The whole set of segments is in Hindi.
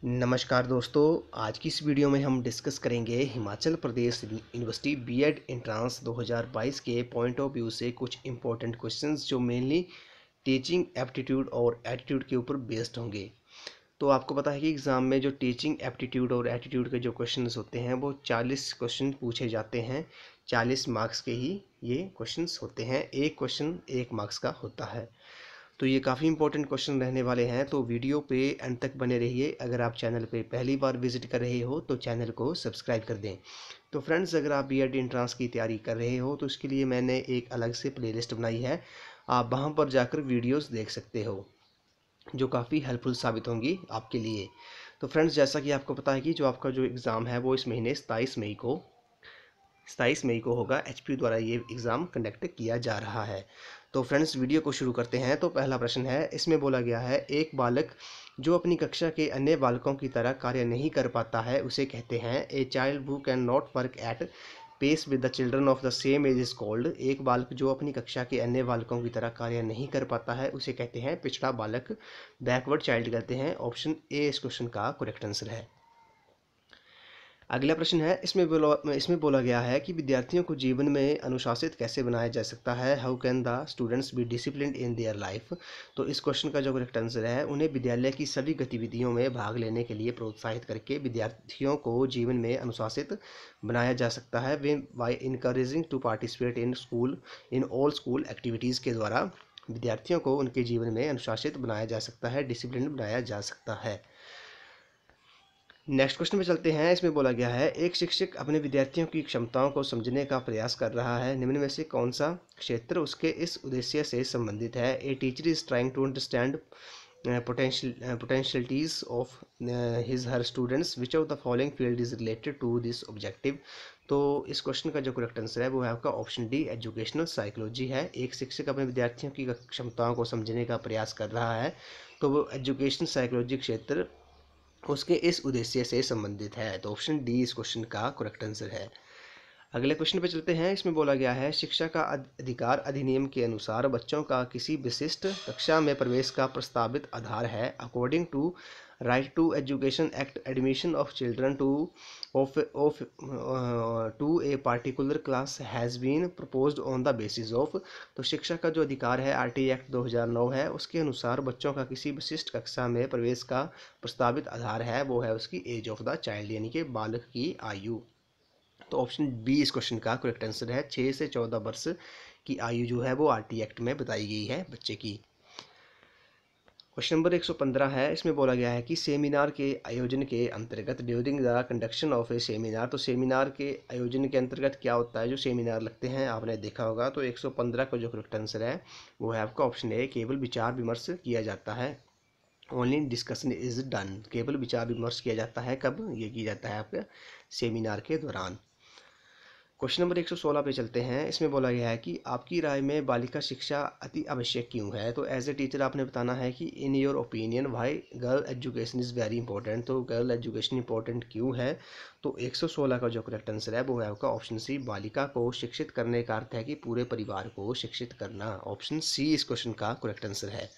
नमस्कार दोस्तों, आज की इस वीडियो में हम डिस्कस करेंगे Himachal Pradesh university BEd entrance 2022 के पॉइंट ऑफ व्यू से कुछ इम्पोर्टेंट क्वेश्चंस जो मेनली टीचिंग एप्टीट्यूड और एटीट्यूड के ऊपर बेस्ड होंगे। तो आपको पता है कि एग्ज़ाम में जो टीचिंग एप्टीट्यूड और एटीट्यूड के जो क्वेश्चंस होते हैं वो 40 क्वेश्चन पूछे जाते हैं। 40 मार्क्स के ही ये क्वेश्चंस होते हैं, एक क्वेश्चन 1 मार्क्स का होता है। तो ये काफ़ी इंपॉर्टेंट क्वेश्चन रहने वाले हैं, तो वीडियो पे एंड तक बने रहिए। अगर आप चैनल पे पहली बार विजिट कर रहे हो तो चैनल को सब्सक्राइब कर दें। तो फ्रेंड्स, अगर आप बीएड एंट्रांस की तैयारी कर रहे हो तो इसके लिए मैंने एक अलग से प्लेलिस्ट बनाई है, आप वहाँ पर जाकर वीडियोस देख सकते हो जो काफ़ी हेल्पफुल साबित होंगी आपके लिए। तो फ्रेंड्स, जैसा कि आपको पता है कि जो आपका जो एग्ज़ाम है वो इस महीने 27 मई को होगा। एचपी द्वारा ये एग्ज़ाम कंडक्ट किया जा रहा है। तो फ्रेंड्स, वीडियो को शुरू करते हैं। तो पहला प्रश्न है, इसमें बोला गया है एक बालक जो अपनी कक्षा के अन्य बालकों की तरह कार्य नहीं कर पाता है उसे कहते हैं। A child who can not work at pace with the children of the same age is called. एक बालक जो अपनी कक्षा के अन्य बालकों की तरह कार्य नहीं कर पाता है उसे कहते हैं पिछड़ा बालक, बैकवर्ड चाइल्ड कहते हैं। ऑप्शन ए इस क्वेश्चन का करेक्ट आंसर है। अगला प्रश्न है, इसमें बोला गया है कि विद्यार्थियों को जीवन में अनुशासित कैसे बनाया जा सकता है। How can the students be disciplined in their life. तो इस क्वेश्चन का जो करेक्ट आंसर है, उन्हें विद्यालय की सभी गतिविधियों में भाग लेने के लिए प्रोत्साहित करके विद्यार्थियों को जीवन में अनुशासित बनाया जा सकता है। Way by encouraging to participate in all school activities के द्वारा विद्यार्थियों को उनके जीवन में अनुशासित बनाया जा सकता है, डिसिप्लिन बनाया जा सकता है। नेक्स्ट क्वेश्चन में चलते हैं। इसमें बोला गया है एक शिक्षक अपने विद्यार्थियों की क्षमताओं को समझने का प्रयास कर रहा है, निम्न में से कौन सा क्षेत्र उसके इस उद्देश्य से संबंधित है। A teacher is trying to understand potentialities of his her students, which of the following field is related to this objective। तो इस क्वेश्चन का जो करेक्ट आंसर है वो है आपका ऑप्शन डी, एजुकेशनल साइकोलॉजी है। एक शिक्षक अपने विद्यार्थियों की क्षमताओं को समझने का प्रयास कर रहा है तो वो एजुकेशन साइकोलॉजी क्षेत्र उसके इस उद्देश्य से संबंधित है। तो ऑप्शन डी इस क्वेश्चन का करेक्ट आंसर है। अगले क्वेश्चन पे चलते हैं। इसमें बोला गया है शिक्षा का अधिकार अधिनियम के अनुसार बच्चों का किसी विशिष्ट कक्षा में प्रवेश का प्रस्तावित आधार है। According to right to education act, admission of children to a particular class has been proposed on the basis of. तो शिक्षा का जो अधिकार है आरटी एक्ट 2009 है, उसके अनुसार बच्चों का किसी विशिष्ट कक्षा में प्रवेश का प्रस्तावित आधार है वो है उसकी एज ऑफ द चाइल्ड, यानी कि बालक की आयु। तो ऑप्शन बी इस क्वेश्चन का करेक्ट आंसर है। 6 से 14 वर्ष की आयु जो है वो आरटी एक्ट में बताई गई है बच्चे की। क्वेश्चन नंबर 115 है। इसमें बोला गया है कि सेमिनार के आयोजन के अंतर्गत during the conduction of A seminar. तो सेमिनार के आयोजन के अंतर्गत क्या होता है, जो सेमिनार लगते हैं आपने देखा होगा। तो 115 का जो करेक्ट आंसर है वो है आपका ऑप्शन ए, केवल विचार विमर्श किया जाता है। Only discussion is done. केवल विचार विमर्श किया जाता है, कब ये किया जाता है आपके सेमिनार के दौरान। क्वेश्चन नंबर 116 पे चलते हैं। इसमें बोला गया है कि आपकी राय में बालिका शिक्षा अति आवश्यक क्यों है। तो एज ए टीचर आपने बताना है कि in your opinion why girl education is very important. तो गर्ल एजुकेशन इंपॉर्टेंट क्यों है। तो 116 का जो करेक्ट आंसर है वो है आपका ऑप्शन सी, बालिका को शिक्षित करने का अर्थ है कि पूरे परिवार को शिक्षित करना। ऑप्शन सी इस क्वेश्चन का करेक्ट आंसर है।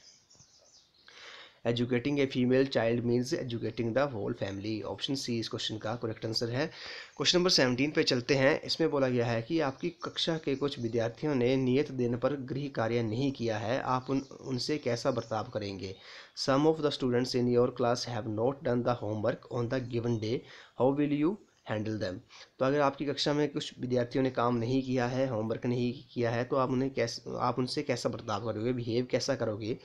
Educating a female child means educating the whole family. Option C इस क्वेश्चन का करेक्ट आंसर है। क्वेश्चन नंबर 17 पे चलते हैं। इसमें बोला गया है कि आपकी कक्षा के कुछ विद्यार्थियों ने नियत दिन पर गृह कार्य नहीं किया है, आप उनसे कैसा बर्ताव करेंगे। Some of the students in your class have not done the homework on the given day, how will you handle them. तो अगर आपकी कक्षा में कुछ विद्यार्थियों ने काम नहीं किया है, होमवर्क नहीं किया है, तो आप उनसे कैसा बर्ताव करोगे, बिहेव कैसा करोगे।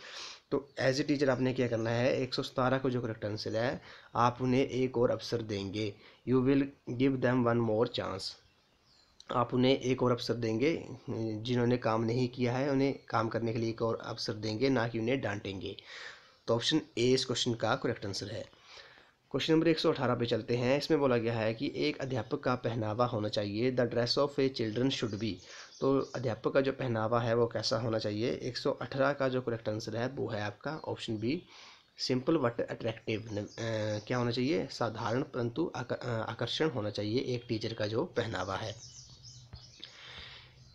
तो एज ए टीचर आपने क्या करना है, 117 का जो करेक्ट आंसर है, आप उन्हें एक और अवसर देंगे। You will give them one more chance. आप उन्हें एक और अवसर देंगे, जिन्होंने काम नहीं किया है उन्हें काम करने के लिए एक और अवसर देंगे, ना कि उन्हें डांटेंगे। तो ऑप्शन ए इस क्वेश्चन का करेक्ट आंसर है। क्वेश्चन नंबर 118 पे चलते हैं। इसमें बोला गया है कि एक अध्यापक का पहनावा होना चाहिए। The dress of A children should be. तो अध्यापक का जो पहनावा है वो कैसा होना चाहिए। 118 का जो करेक्ट आंसर है वो है आपका option B, simple but attractive. क्या होना चाहिए, साधारण परंतु आकर्षण होना चाहिए एक टीचर का जो पहनावा है।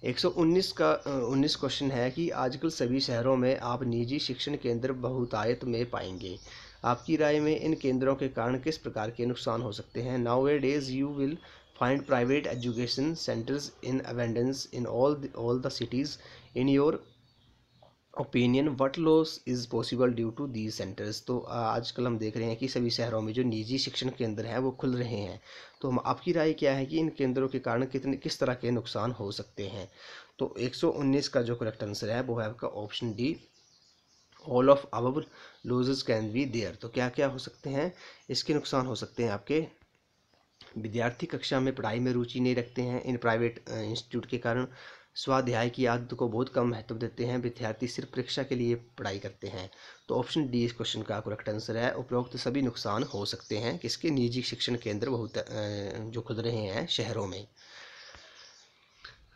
119 का 19 क्वेश्चन है कि आजकल सभी शहरों में आप निजी शिक्षण केंद्र बहुतायत में पाएंगे। आपकी राय में इन केंद्रों के कारण किस प्रकार के नुकसान हो सकते हैं? Nowadays you will find private education centers in abundance in all the cities. In your opinion what loss is possible due to these centres. तो आजकल हम देख रहे हैं कि सभी शहरों में जो निजी शिक्षण केंद्र हैं वो खुल रहे हैं। तो हम आपकी राय क्या है कि इन केंद्रों के कारण किस तरह के नुकसान हो सकते हैं? तो 119 का जो करेक्ट आंसर है वो है आपका option D, all of above losses can be there. तो क्या क्या हो सकते हैं इसके नुकसान? हो सकते हैं आपके विद्यार्थी कक्षा में पढ़ाई में रुचि नहीं रखते हैं इन प्राइवेट इंस्टीट्यूट के कारण, स्वाध्याय की आदत को बहुत कम महत्व देते हैं, विद्यार्थी सिर्फ परीक्षा के लिए पढ़ाई करते हैं। तो ऑप्शन डी इस क्वेश्चन का करेक्ट आंसर है। उपरोक्त सभी नुकसान हो सकते हैं किसके? निजी शिक्षण केंद्र बहुत जो खुल रहे हैं शहरों में।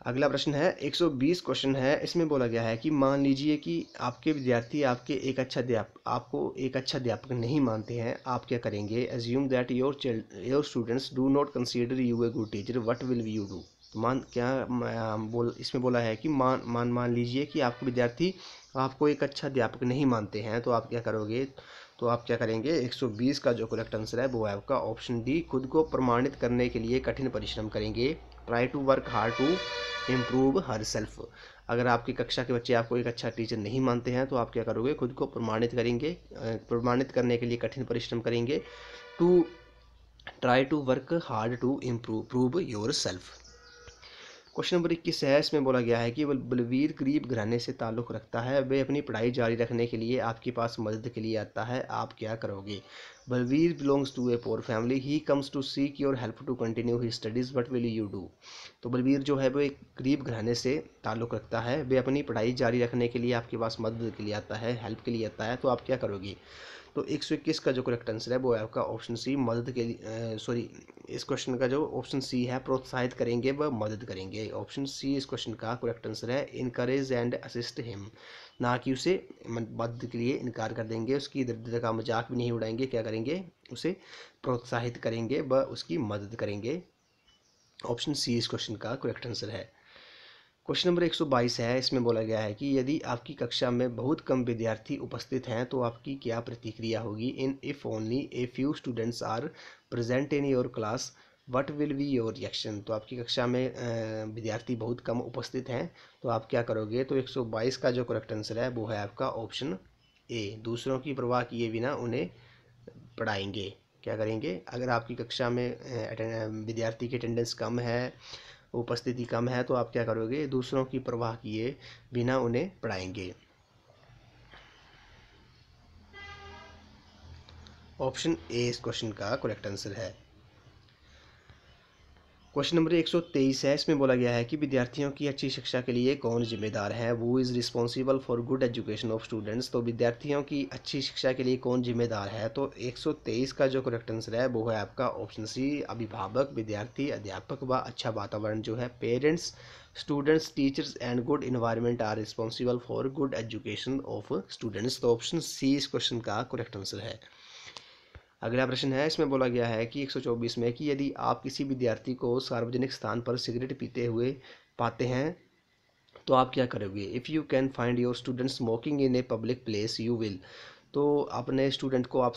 अगला प्रश्न है 120 क्वेश्चन है। इसमें बोला गया है कि मान लीजिए कि आपके विद्यार्थी आपको एक अच्छा अध्यापक नहीं मानते हैं, आप क्या करेंगे? Assume that your students do not consider U a good teacher, what will you do? इसमें बोला है कि मान लीजिए कि आपके विद्यार्थी आपको एक अच्छा अध्यापक नहीं मानते हैं, तो आप क्या करोगे? तो आप क्या करेंगे? 120 का जो करेक्ट आंसर है वो है आपका ऑप्शन डी, खुद को प्रमाणित करने के लिए कठिन परिश्रम करेंगे। Try to work hard to improve herself. अगर आपकी कक्षा के बच्चे आपको एक अच्छा टीचर नहीं मानते हैं तो आप क्या करोगे? खुद को प्रमाणित करेंगे, प्रमाणित करने के लिए कठिन परिश्रम करेंगे। To try to work hard to improve yourself. Question number 21 है। इसमें बोला गया है कि बलवीर गरीब घराने से ताल्लुक़ रखता है, वे अपनी पढ़ाई जारी रखने के लिए आपके पास मदद के लिए आता है, आप क्या करोगे? Balvir belongs to a poor family, he comes to seek your help to continue he studies, what will you do? तो बलवीर जो है वो एक गरीब घराने से ताल्लुक़ रखता है, वे अपनी पढ़ाई जारी रखने के लिए आपके पास मदद के लिए आता है, हेल्प के लिए आता है, तो आप क्या करोगे? तो 121 का जो करेक्ट आंसर है वो है आपका ऑप्शन सी, मदद के लिए सॉरी इस क्वेश्चन का जो ऑप्शन सी है प्रोत्साहित करेंगे व मदद करेंगे। ऑप्शन सी इस क्वेश्चन का करेक्ट आंसर है। इनकरेज एंड असिस्ट हिम, ना कि उसे मदद के लिए इनकार कर देंगे, उसकी दरिद्रता का मजाक भी नहीं उड़ाएंगे, क्या करेंगे? उसे प्रोत्साहित करेंगे व उसकी मदद करेंगे। ऑप्शन सी इस क्वेश्चन का करेक्ट आंसर है। क्वेश्चन नंबर 122 है। इसमें बोला गया है कि यदि आपकी कक्षा में बहुत कम विद्यार्थी उपस्थित हैं तो आपकी क्या प्रतिक्रिया होगी? In if only a few students are present in your class, what will be your reaction? तो आपकी कक्षा में विद्यार्थी बहुत कम उपस्थित हैं तो आप क्या करोगे? तो 122 का जो करेक्ट आंसर है वो है आपका ऑप्शन ए, दूसरों की परवाह किए बिना उन्हें पढ़ाएंगे। क्या करेंगे? अगर आपकी कक्षा में विद्यार्थी की अटेंडेंस कम है, उपस्थिति कम है, तो आप क्या करोगे? दूसरों की परवाह किए बिना उन्हें पढ़ाएंगे। ऑप्शन ए इस क्वेश्चन का करेक्ट आंसर है। क्वेश्चन नंबर 123 है। इसमें बोला गया है कि विद्यार्थियों की अच्छी शिक्षा के लिए कौन जिम्मेदार है? वो is responsible for good education of students. तो विद्यार्थियों की अच्छी शिक्षा के लिए कौन जिम्मेदार है? तो 123 का जो करेक्ट आंसर है वो है आपका ऑप्शन सी, अभिभावक, विद्यार्थी, अध्यापक व अच्छा वातावरण जो है parents, students, teachers and good environment are responsible for good education of students. तो ऑप्शन सी इस क्वेश्चन का करेक्ट आंसर है। अगला प्रश्न है। इसमें बोला गया है कि 124 में कि यदि आप किसी विद्यार्थी को सार्वजनिक स्थान पर सिगरेट पीते हुए पाते हैं तो आप क्या करोगे? If you can find your student smoking in a public place you will. तो अपने स्टूडेंट को आप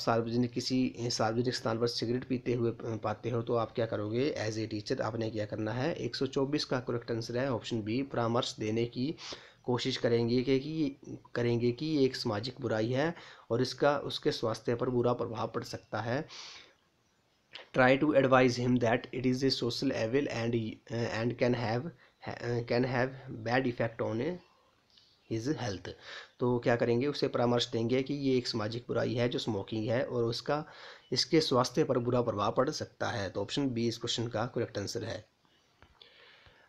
किसी सार्वजनिक स्थान पर सिगरेट पीते हुए पाते हो तो आप क्या करोगे? एज ए टीचर आपने क्या करना है? 124 का करेक्ट आंसर है ऑप्शन बी, परामर्श देने की कोशिश करेंगे कि ये एक सामाजिक बुराई है और इसका उसके स्वास्थ्य पर बुरा प्रभाव पड़ सकता है। Try to advise him that it is a social evil and can have bad effect on his health. तो क्या करेंगे? उसे परामर्श देंगे कि ये एक सामाजिक बुराई है जो स्मोकिंग है और इसके स्वास्थ्य पर बुरा प्रभाव पड़ सकता है। तो ऑप्शन बी इस क्वेश्चन का करेक्ट आंसर है।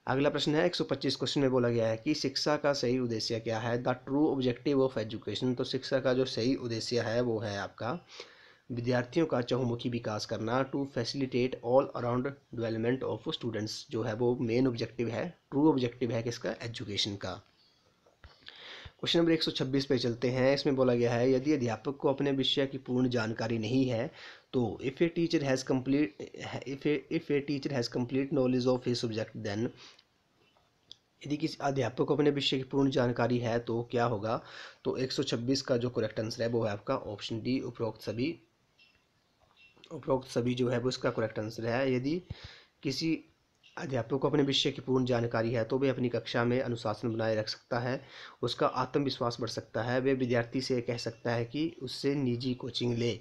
अगला प्रश्न है 125 क्वेश्चन में बोला गया है कि शिक्षा का सही उद्देश्य क्या है? The true objective of education. तो शिक्षा का जो सही उद्देश्य है वो है आपका विद्यार्थियों का चहुमुखी विकास करना, to facilitate all around development of students जो है वो मेन ऑब्जेक्टिव है, ट्रू ऑब्जेक्टिव है किसका? एजुकेशन का। क्वेश्चन नंबर 126 पे चलते हैं। इसमें बोला गया है यदि अध्यापक को अपने विषय की पूर्ण जानकारी नहीं है तो if a teacher has complete knowledge of his subject then यदि किसी अध्यापक को अपने विषय की पूर्ण जानकारी है तो क्या होगा, तो 126 का जो करेक्ट आंसर है वो है आपका ऑप्शन डी, उपरोक्त सभी जो है वो इसका करेक्ट आंसर है। यदि किसी अध्यापक को अपने विषय की पूर्ण जानकारी है तो वे अपनी कक्षा में अनुशासन बनाए रख सकता है, उसका आत्मविश्वास बढ़ सकता है, वे विद्यार्थी से कह सकता है कि उससे निजी कोचिंग ले।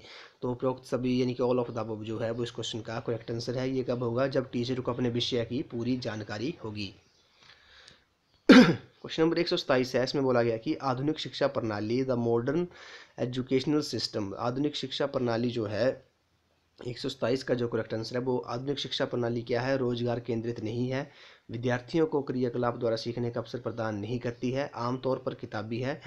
तो उपरोक्त सभी यानी कि ऑल ऑफ द अबव जो है वो इस क्वेश्चन का करेक्ट आंसर है। ये कब होगा, जब टीचर को अपने विषय की पूरी जानकारी होगी। क्वेश्चन नंबर 127 है, इसमें बोला गया कि आधुनिक शिक्षा प्रणाली, द मॉडर्न एजुकेशनल सिस्टम, आधुनिक शिक्षा प्रणाली जो है 127 का जो करेक्ट आंसर है वो आधुनिक शिक्षा प्रणाली क्या है, रोजगार केंद्रित नहीं है, विद्यार्थियों को क्रियाकलाप द्वारा सीखने का अवसर प्रदान नहीं करती है, आमतौर पर किताबी है।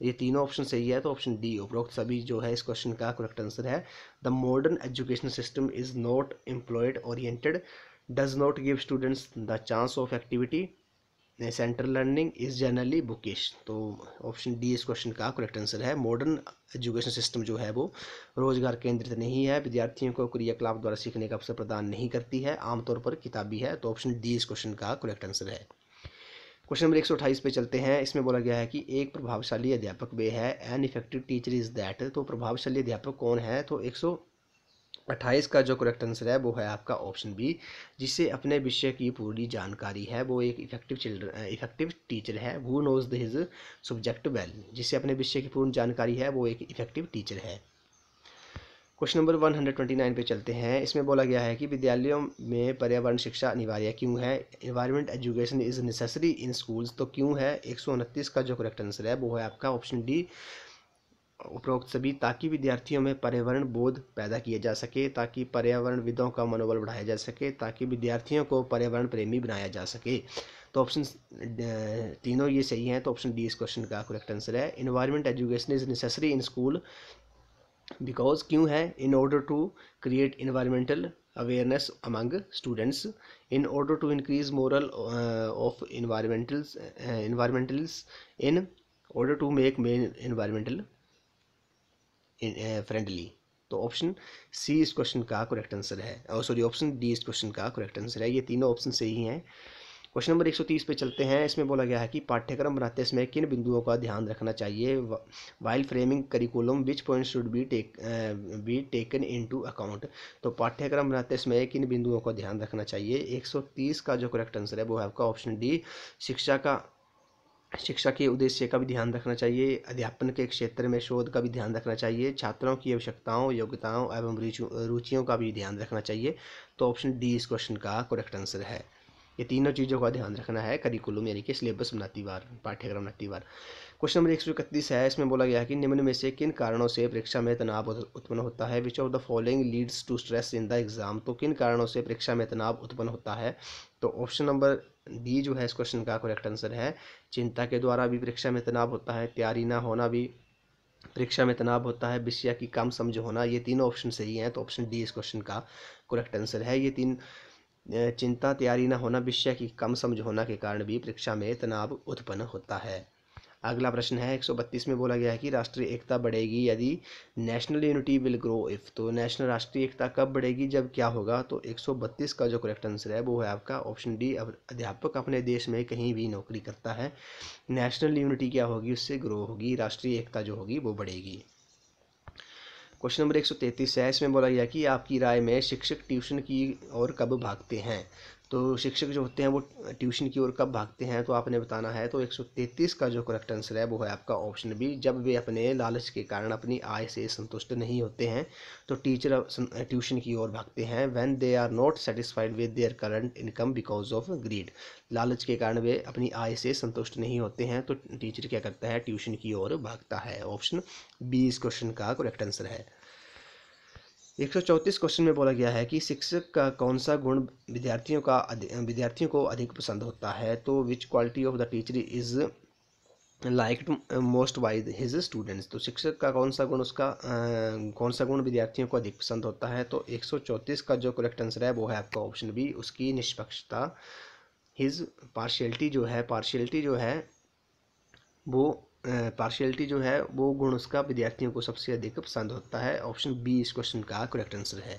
ये तीनों ऑप्शन सही है, तो ऑप्शन डी उपरोक्त सभी जो है इस क्वेश्चन का करेक्ट आंसर है। The modern educational system is not employed oriented, does not give students the chance of activity, central learning is generally bookish. तो ऑप्शन डी इस क्वेश्चन का करेक्ट आंसर है। मॉडर्न एजुकेशन सिस्टम जो है वो रोजगार केंद्रित नहीं है, विद्यार्थियों को क्रियाकलाप द्वारा सीखने का अवसर प्रदान नहीं करती है, आमतौर पर किताबी है। तो ऑप्शन डी इस क्वेश्चन का करेक्ट आंसर है। क्वेश्चन नंबर 128 पे चलते हैं। इसमें बोला गया है कि एक प्रभावशाली अध्यापक वे है, an effective teacher is that. तो प्रभावशाली अध्यापक कौन है, तो 128 का जो करेक्ट आंसर है वो है आपका ऑप्शन बी, जिससे अपने विषय की पूरी जानकारी है, वो एक इफेक्टिव टीचर है। Who knows his subject well, जिससे अपने विषय की पूर्ण जानकारी है वो एक इफेक्टिव टीचर है। क्वेश्चन नंबर 129 पे चलते हैं। इसमें बोला गया है कि विद्यालयों में पर्यावरण शिक्षा अनिवार्य क्यों है, environment education is necessary in schools. तो क्यों है, 129 का जो करेक्ट आंसर है वो है आपका ऑप्शन डी, उपरोक्त सभी, ताकि विद्यार्थियों में पर्यावरण बोध पैदा किया जा सके, ताकि पर्यावरणविदों का मनोबल बढ़ाया जा सके, ताकि विद्यार्थियों को पर्यावरण प्रेमी बनाया जा सके। तो ऑप्शन तीनों ये सही हैं, तो ऑप्शन डी इस क्वेश्चन का करेक्ट आंसर है। Environment education is necessary in school because क्यों है, in order to create environmental awareness among students, in order to increase moral of environmentals, in order to make men environmental friendly. तो ऑप्शन सी इस क्वेश्चन का करेक्ट आंसर है, सॉरी ऑप्शन डी इस क्वेश्चन का करेक्ट आंसर है। ये तीनों ऑप्शन सही हैं। क्वेश्चन नंबर 130 पे चलते हैं। इसमें बोला गया है कि पाठ्यक्रम बनाते समय किन बिंदुओं का ध्यान रखना चाहिए, while framing curriculum which point should be taken into account. तो पाठ्यक्रम बनाते समय किन बिंदुओं का ध्यान रखना चाहिए, 130 का जो करेक्ट आंसर है वो है आपका ऑप्शन डी, शिक्षा के उद्देश्य का भी ध्यान रखना चाहिए, अध्यापन के क्षेत्र में शोध का भी ध्यान रखना चाहिए, छात्रों की आवश्यकताओं, योग्यताओं एवं रुचियों का भी ध्यान रखना चाहिए। तो ऑप्शन डी इस क्वेश्चन का करेक्ट आंसर है। ये तीनों चीज़ों का ध्यान रखना है करिकुलम यानी कि सिलेबस बनाती बार, पाठ्यक्रम बनाती बार। क्वेश्चन नंबर 131 है। इसमें बोला गया है कि निम्न में से किन कारणों से परीक्षा में तनाव उत्पन्न होता है, which of the following leads to stress in the exam. तो किन कारणों से परीक्षा में तनाव उत्पन्न होता है, तो ऑप्शन नंबर डी जो है इस क्वेश्चन का करेक्ट आंसर है। चिंता के द्वारा भी परीक्षा में तनाव होता है, तैयारी ना होना भी परीक्षा में तनाव होता है, विषय की कम समझ होना। ये तीनों ऑप्शन सही हैं, तो ऑप्शन डी इस क्वेश्चन का करेक्ट आंसर है। ये तीन चिंता, तैयारी न होना, विषय की कम समझ होना के कारण भी परीक्षा में तनाव उत्पन्न होता है। अगला प्रश्न है 132 में बोला गया है कि राष्ट्रीय एकता बढ़ेगी यदि national unity will grow if. तो नेशनल राष्ट्रीय एकता कब बढ़ेगी, जब क्या होगा। तो 132 का जो करेक्ट आंसर है वो है आपका ऑप्शन डी, अध्यापक अपने देश में कहीं भी नौकरी करता है, नेशनल यूनिटी क्या होगी, उससे ग्रो होगी, राष्ट्रीय एकता जो होगी वो बढ़ेगी। क्वेश्चन नंबर 133 है। इसमें बोला गया कि आपकी राय में शिक्षक ट्यूशन की ओर कब भागते हैं। तो शिक्षक जो होते हैं वो ट्यूशन की ओर कब भागते हैं, तो आपने बताना है। तो 133 का जो करेक्ट आंसर है वो है आपका ऑप्शन बी, जब वे अपने लालच के कारण अपनी आय से संतुष्ट नहीं होते हैं तो टीचर ट्यूशन की ओर भागते हैं। When they are not satisfied with their current income because of greed, लालच के कारण वे अपनी आय से संतुष्ट नहीं होते हैं तो टीचर क्या करता है, ट्यूशन की ओर भागता है। ऑप्शन बी इस क्वेश्चन का करेक्ट आंसर है। 134 क्वेश्चन में बोला गया है कि शिक्षक का कौन सा गुण विद्यार्थियों को अधिक पसंद होता है। तो विच quality of the teacher is liked most by his students. तो शिक्षक का कौन सा गुण विद्यार्थियों को अधिक पसंद होता है। तो 134 का जो करेक्ट आंसर है वो है आपका ऑप्शन बी, उसकी निष्पक्षता, हिज पार्शियलिटी जो है वो गुण उसका विद्यार्थियों को सबसे अधिक पसंद होता है। ऑप्शन बी इस क्वेश्चन का करेक्ट आंसर है।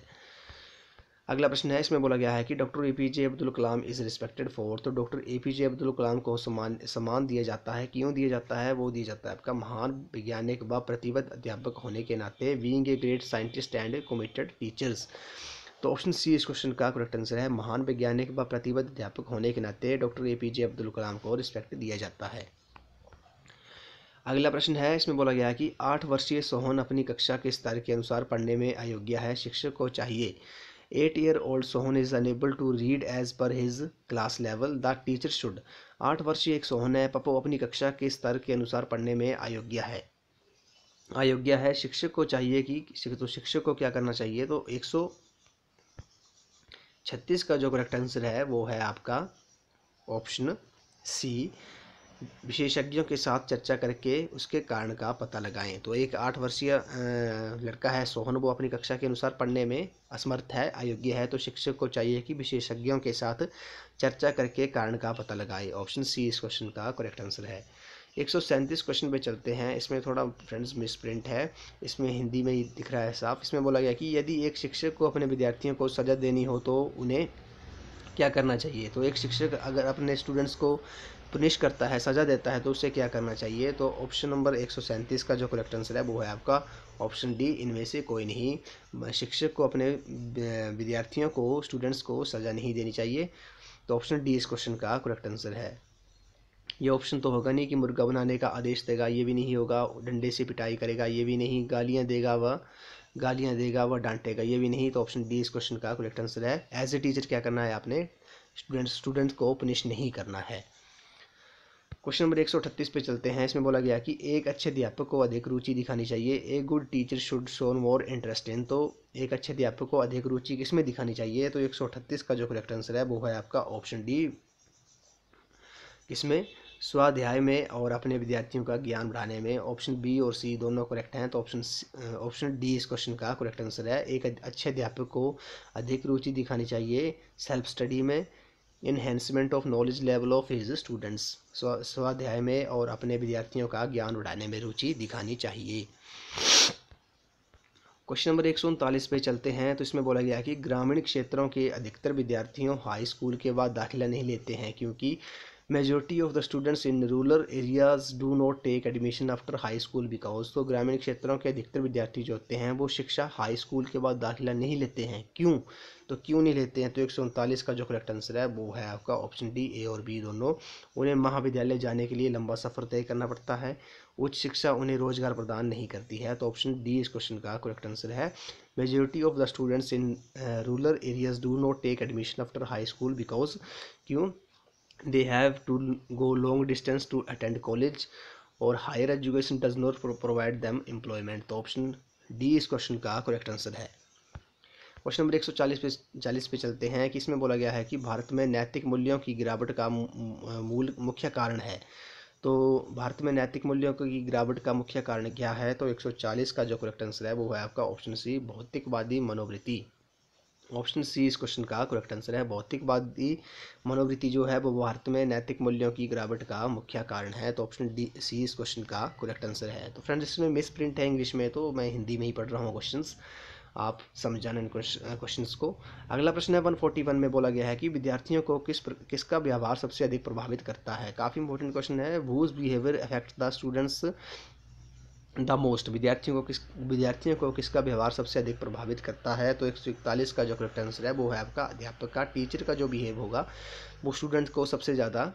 अगला प्रश्न है, इसमें बोला गया है कि doctor APJ Abdul Kalam is respected for. तो डॉक्टर एपीजे अब्दुल कलाम को सम्मान दिया जाता है, क्यों दिया जाता है? वो दिया जाता है आपका महान वैज्ञानिक व प्रतिबद्ध अध्यापक होने के नाते, being a great scientist and committed teachers. तो ऑप्शन सी इस क्वेश्चन का करेक्ट आंसर है। महान वैज्ञानिक व प्रतिबद्ध अध्यापक होने के नाते डॉक्टर एपीजे अब्दुल कलाम को रिस्पेक्ट दिया जाता है। अगला प्रश्न है, इसमें बोला गया है कि 8 वर्षीय सोहन अपनी कक्षा के स्तर के अनुसार पढ़ने में अयोग्य है, शिक्षक को चाहिए। 8-year-old Sohan is unable to read as per his class level, the teacher should. 8 वर्षीय एक सोहन है, पप्पो अपनी कक्षा के स्तर के अनुसार पढ़ने में अयोग्य है, शिक्षक को चाहिए कि तो शिक्षक को क्या करना चाहिए? तो 136 का जो करेक्ट आंसर है वो है आपका ऑप्शन सी, विशेषज्ञों के साथ चर्चा करके उसके कारण का पता लगाएं। तो एक 8 वर्षीय लड़का है सोहन, वो अपनी कक्षा के अनुसार पढ़ने में असमर्थ है, अयोग्य है, तो शिक्षक को चाहिए कि विशेषज्ञों के साथ चर्चा करके कारण का पता लगाए। ऑप्शन सी इस क्वेश्चन का करेक्ट आंसर है। 137 क्वेश्चन पे चलते हैं। इसमें थोड़ा फ्रेंड्स मिसप्रिंट है, इसमें हिंदी में ही दिख रहा है साफ। इसमें बोला गया कि यदि एक शिक्षक को अपने विद्यार्थियों को सजा देनी हो तो उन्हें क्या करना चाहिए? तो एक शिक्षक अगर अपने स्टूडेंट्स को पुनिश करता है, सज़ा देता है, तो उसे क्या करना चाहिए? तो ऑप्शन नंबर 137 का जो करेक्ट आंसर है वो है आपका ऑप्शन डी, इनमें से कोई नहीं। शिक्षक को अपने विद्यार्थियों को, स्टूडेंट्स को सज़ा नहीं देनी चाहिए। तो ऑप्शन डी इस क्वेश्चन का करेक्ट आंसर है। ये ऑप्शन तो होगा नहीं कि मुर्गा बनाने का आदेश देगा, ये भी नहीं होगा। डंडे से पिटाई करेगा, ये भी नहीं। गालियाँ देगा व डांटेगा, ये भी नहीं। तो ऑप्शन डी इस क्वेश्चन का करेक्ट आंसर है। एज ए टीचर क्या करना है आपने? स्टूडेंट्स को पनिश नहीं करना है। क्वेश्चन नंबर 138 पे चलते हैं। इसमें बोला गया कि एक अच्छे अध्यापक को अधिक रुचि दिखानी चाहिए। A good teacher should show more interest in. तो एक अच्छे अध्यापक को अधिक रुचि किसमें दिखानी चाहिए? तो 138 का जो करेक्ट आंसर है वो है आपका ऑप्शन डी, किसमें? स्वाध्याय में और अपने विद्यार्थियों का ज्ञान बढ़ाने में। ऑप्शन बी और सी दोनों करेक्ट हैं, तो ऑप्शन डी इस क्वेश्चन का करेक्ट आंसर है। एक अच्छे अध्यापक को अधिक रुचि दिखानी चाहिए सेल्फ स्टडी में, enhancement of knowledge level of his students, स्वाध्याय में और अपने विद्यार्थियों का ज्ञान बढ़ाने में रुचि दिखानी चाहिए। क्वेश्चन नंबर 139 पे चलते हैं। तो इसमें बोला गया है कि ग्रामीण क्षेत्रों के अधिकतर विद्यार्थियों हाई स्कूल के बाद दाखिला नहीं लेते हैं, क्योंकि majority of the students in rural areas do not take admission after high school because. तो ग्रामीण क्षेत्रों के अधिकतर विद्यार्थी जो होते हैं वो शिक्षा हाई स्कूल के बाद दाखिला नहीं लेते हैं, क्यों? तो क्यों नहीं लेते हैं? तो 139 का जो करेक्ट आंसर है वो है आपका ऑप्शन डी, ए और बी दोनों। उन्हें महाविद्यालय जाने के लिए लंबा सफ़र तय करना पड़ता है, उच्च शिक्षा उन्हें रोजगार प्रदान नहीं करती है। तो ऑप्शन डी इस क्वेश्चन का करेक्ट आंसर है। Majority of the students in rural areas do not take admission after high school because, क्यों? they have to go long distance to attend college और higher education does not provide them employment। तो ऑप्शन डी इस क्वेश्चन का करेक्ट आंसर है। क्वेश्चन नंबर 140 पे चलते हैं कि इसमें बोला गया है कि भारत में नैतिक मूल्यों की गिरावट का मुख्य कारण है। तो भारत में नैतिक मूल्यों की गिरावट का मुख्य कारण क्या है? तो 140 का जो करेक्ट आंसर है वो है आपका ऑप्शन सी, भौतिकवादी मनोवृत्ति। ऑप्शन सी इस क्वेश्चन का करेक्ट आंसर है। भौतिकवादी मनोवृत्ति जो है वो भारत में नैतिक मूल्यों की गिरावट का मुख्य कारण है। तो ऑप्शन डी सी इस क्वेश्चन का करेक्ट आंसर है। तो फ्रेंड्स इसमें मिस प्रिंट है इंग्लिश में, तो मैं हिंदी में ही पढ़ रहा हूँ क्वेश्चंस, आप समझ जाना इन क्वेश्चंस को। अगला प्रश्न है 141 में बोला गया है कि विद्यार्थियों को किसका व्यवहार सबसे अधिक प्रभावित करता है? काफ़ी इंपॉर्टेंट क्वेश्चन है। Whose behaviour affect the students the most. विद्यार्थियों को किसका व्यवहार सबसे अधिक प्रभावित करता है? तो 141 का जो करेक्ट आंसर है वो है आपका अध्यापक का। टीचर का जो बिहेव होगा वो स्टूडेंट को सबसे ज़्यादा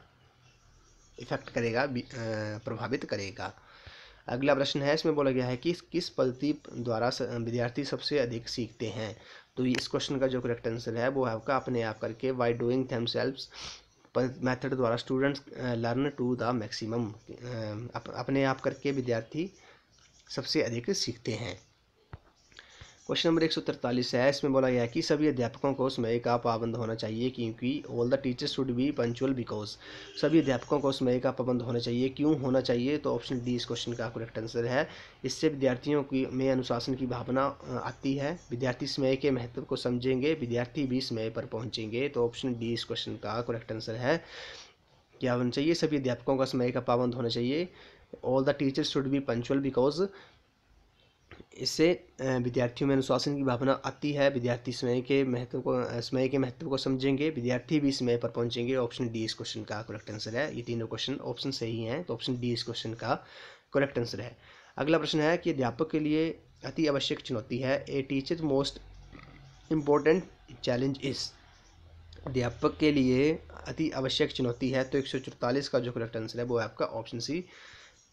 इफेक्ट करेगा, प्रभावित करेगा। अगला प्रश्न है, इसमें बोला गया है कि किस पद्धति द्वारा विद्यार्थी सबसे अधिक सीखते हैं? तो इस क्वेश्चन का जो करेक्ट आंसर है वो है आपका अपने आप करके, बाय डूइंग थेमसेल्व्स मेथड द्वारा students learn to the maximum. अपने आप करके विद्यार्थी सबसे अधिक सीखते हैं। क्वेश्चन नंबर 143 है। इसमें बोला गया है कि सभी अध्यापकों को समय का पाबंद होना चाहिए, क्योंकि all the teachers should be punctual because. सभी अध्यापकों को समय का पाबंद होना चाहिए, क्यों होना चाहिए? तो ऑप्शन डी इस क्वेश्चन का करेक्ट आंसर है। इससे विद्यार्थियों की में अनुशासन की भावना आती है, विद्यार्थी समय के महत्व को समझेंगे, विद्यार्थी भी समय पर पहुँचेंगे। तो ऑप्शन डी इस क्वेश्चन का करेक्ट आंसर है। क्या होना चाहिए? सभी अध्यापकों का समय का पाबंद होना चाहिए। All the teachers should be punctual because इससे विद्यार्थियों में अनुशासन की भावना आती है, विद्यार्थी समय के महत्व को समझेंगे, विद्यार्थी भी समय पर पहुंचेंगे। ऑप्शन डी इस क्वेश्चन का करेक्ट आंसर है। ये तीनों क्वेश्चन ऑप्शन सही हैं, तो ऑप्शन डी इस क्वेश्चन का करेक्ट आंसर है। अगला प्रश्न है कि अध्यापक के लिए अति आवश्यक चुनौती है। A teacher most important challenge is. अध्यापक के लिए अति आवश्यक चुनौती है, तो 144 का जो करेक्ट आंसर है वो है आपका ऑप्शन सी,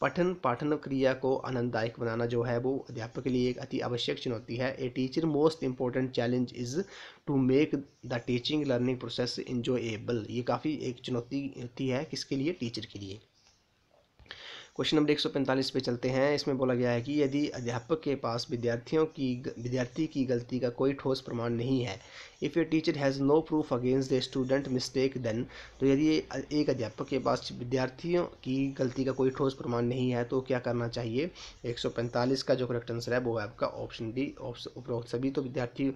पठन पाठन क्रिया को आनंददायक बनाना जो है वो अध्यापक के लिए एक अति आवश्यक चुनौती है। A teacher most important challenge is to make the teaching learning process enjoyable. ये काफ़ी एक चुनौती होती है, किसके लिए? टीचर के लिए। क्वेश्चन नंबर 145 पे चलते हैं। इसमें बोला गया है कि यदि अध्यापक के पास विद्यार्थी की गलती का कोई ठोस प्रमाण नहीं है, if a teacher has no proof against the student mistake then, तो यदि एक अध्यापक के पास विद्यार्थियों की गलती का कोई ठोस प्रमाण नहीं है तो क्या करना चाहिए? 145 का जो करेक्ट आंसर है वो है आपका ऑप्शन डी। उपरोक्त सभी तो विद्यार्थी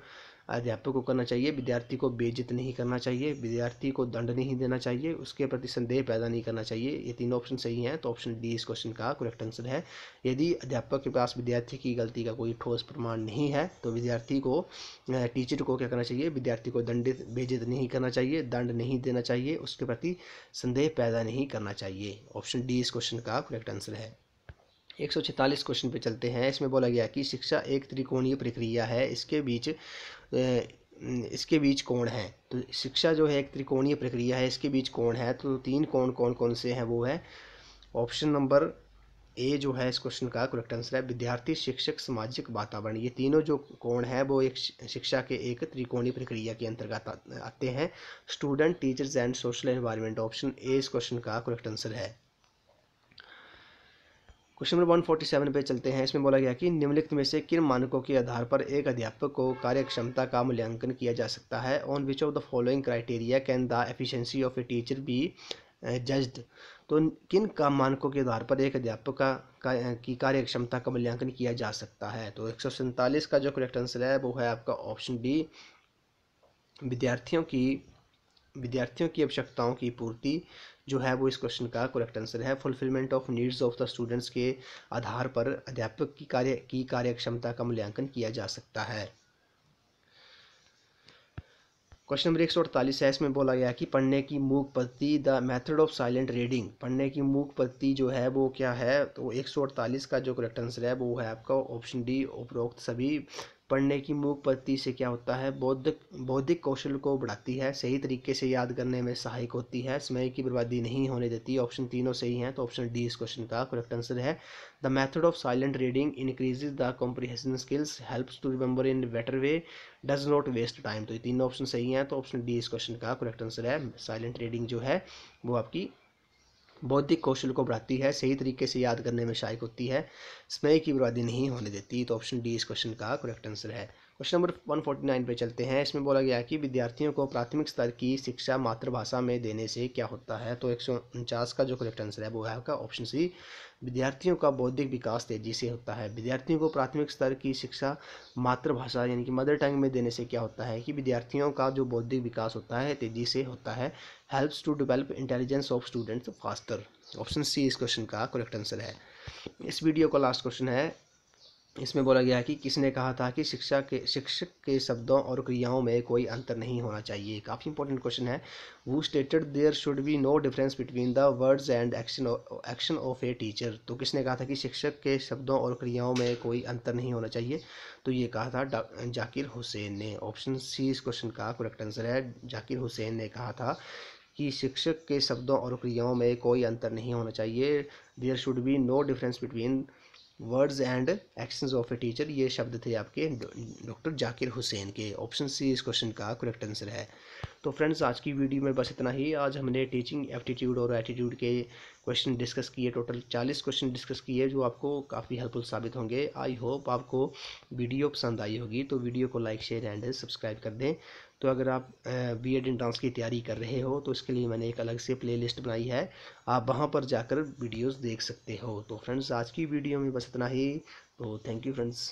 अध्यापक को करना चाहिए। विद्यार्थी को बेइज्जत नहीं करना चाहिए, विद्यार्थी को दंड नहीं देना चाहिए, उसके प्रति संदेह पैदा नहीं करना चाहिए। ये तीनों ऑप्शन सही हैं, तो ऑप्शन डी इस क्वेश्चन का करेक्ट आंसर है। यदि अध्यापक के पास विद्यार्थी की गलती का कोई ठोस प्रमाण नहीं है तो टीचर को क्या करना चाहिए? विद्यार्थी को बेइज्जत नहीं करना चाहिए, दंड नहीं देना चाहिए, उसके प्रति संदेह पैदा नहीं करना चाहिए। ऑप्शन डी इस क्वेश्चन का करेक्ट आंसर है। 146 क्वेश्चन पे चलते हैं। इसमें बोला गया कि शिक्षा एक त्रिकोणीय प्रक्रिया है, इसके बीच कोण है। तो शिक्षा जो है एक त्रिकोणीय प्रक्रिया है, इसके बीच कोण है, तो तीन कोण कौन कौन से हैं? वो है ऑप्शन नंबर ए जो है इस क्वेश्चन का करेक्ट आंसर है, विद्यार्थी शिक्षक सामाजिक वातावरण। ये तीनों जो कोण है वो एक शिक्षा के एक त्रिकोणीय प्रक्रिया के अंतर्गत आते हैं। Student, teachers and social environment, option A इस क्वेश्चन का करेक्ट आंसर है। क्वेश्चन नंबर 147 पे चलते हैं। इसमें बोला गया कि निम्नलिखित में से किन मानकों के आधार पर एक अध्यापक को कार्यक्षमता का मूल्यांकन किया जा सकता है? On which of the following criteria can the efficiency of a teacher B judged. तो किन का मानकों के आधार पर एक अध्यापक की कार्यक्षमता का मूल्यांकन किया जा सकता है? तो 147 का जो करेक्ट आंसर है वो है आपका ऑप्शन डी, विद्यार्थियों की आवश्यकताओं की पूर्ति जो है वो इस क्वेश्चन का करेक्ट आंसर है। Fulfilment of needs of the students के आधार पर अध्यापक की कार्यक्षमता का मूल्यांकन किया जा सकता है। क्वेश्चन नंबर 148 है। इसमें बोला गया कि पढ़ने की मूक पद्धति, the method of silent reading. पढ़ने की मूक पद्धति जो है वो क्या है? तो 148 का जो करेक्ट आंसर है वो है आपका ऑप्शन डी, उपरोक्त सभी। पढ़ने की मूक पद्धति से क्या होता है? बौद्धिक कौशल को बढ़ाती है, सही तरीके से याद करने में सहायक होती है, समय की बर्बादी नहीं होने देती। ऑप्शन तीनों सही हैं, तो ऑप्शन डी इस क्वेश्चन का करेक्ट आंसर है। The method of silent reading increases the comprehension skills, helps to remember in better way, does not waste time. तो ये तीनों ऑप्शन सही हैं, तो ऑप्शन डी इस क्वेश्चन का करेक्ट आंसर है। साइलेंट रीडिंग जो है वो आपकी बौद्धिक कौशल को बढ़ाती है, सही तरीके से याद करने में सहायक होती है, समय की बर्बादी नहीं होने देती। तो ऑप्शन डी इस क्वेश्चन का करेक्ट आंसर है। क्वेश्चन नंबर 149 पे चलते हैं। इसमें बोला गया है कि विद्यार्थियों को प्राथमिक स्तर की शिक्षा मातृभाषा में देने से क्या होता है? तो 149 का जो करेक्ट आंसर है वो है आपका ऑप्शन सी, विद्यार्थियों का बौद्धिक विकास तेजी से होता है। विद्यार्थियों को प्राथमिक स्तर की शिक्षा मातृभाषा यानी कि मदर टंग में देने से क्या होता है कि विद्यार्थियों का जो बौद्धिक विकास होता है तेजी से होता है। Helps to develop intelligence of students faster. Option C इस क्वेश्चन का करेक्ट आंसर है। इस वीडियो का लास्ट क्वेश्चन है। इसमें बोला गया है कि किसने कहा था कि शिक्षक के शब्दों और क्रियाओं में कोई अंतर नहीं होना चाहिए? काफ़ी इंपॉर्टेंट क्वेश्चन है। Who stated there should be no difference between the words and action of a teacher. तो किसने कहा था कि शिक्षक के शब्दों और क्रियाओं में कोई अंतर नहीं होना चाहिए? तो ये कहा था जाकिर हुसैन ने। ऑप्शन सी इस क्वेश्चन का करेक्ट आंसर है। जाकिर हुसैन ने कहा था कि शिक्षक के शब्दों और क्रियाओं में कोई अंतर नहीं होना चाहिए। There should be no difference between words and actions of a teacher. ये शब्द थे आपके डॉक्टर जाकिर हुसैन के। ऑप्शन सी इस क्वेश्चन का करेक्ट आंसर है। तो फ्रेंड्स आज की वीडियो में बस इतना ही। आज हमने टीचिंग एप्टीट्यूड और एटीट्यूड के क्वेश्चन डिस्कस किए, टोटल 40 क्वेश्चन डिस्कस किए जो आपको काफ़ी हेल्पफुल साबित होंगे। आई होप आपको वीडियो पसंद आई होगी, तो वीडियो को लाइक शेयर एंड सब्सक्राइब कर दें। तो अगर आप बीएड एंट्रेंस की तैयारी कर रहे हो तो इसके लिए मैंने एक अलग से प्लेलिस्ट बनाई है, आप वहां पर जाकर वीडियोस देख सकते हो। तो फ्रेंड्स आज की वीडियो में बस इतना ही। तो थैंक यू फ्रेंड्स।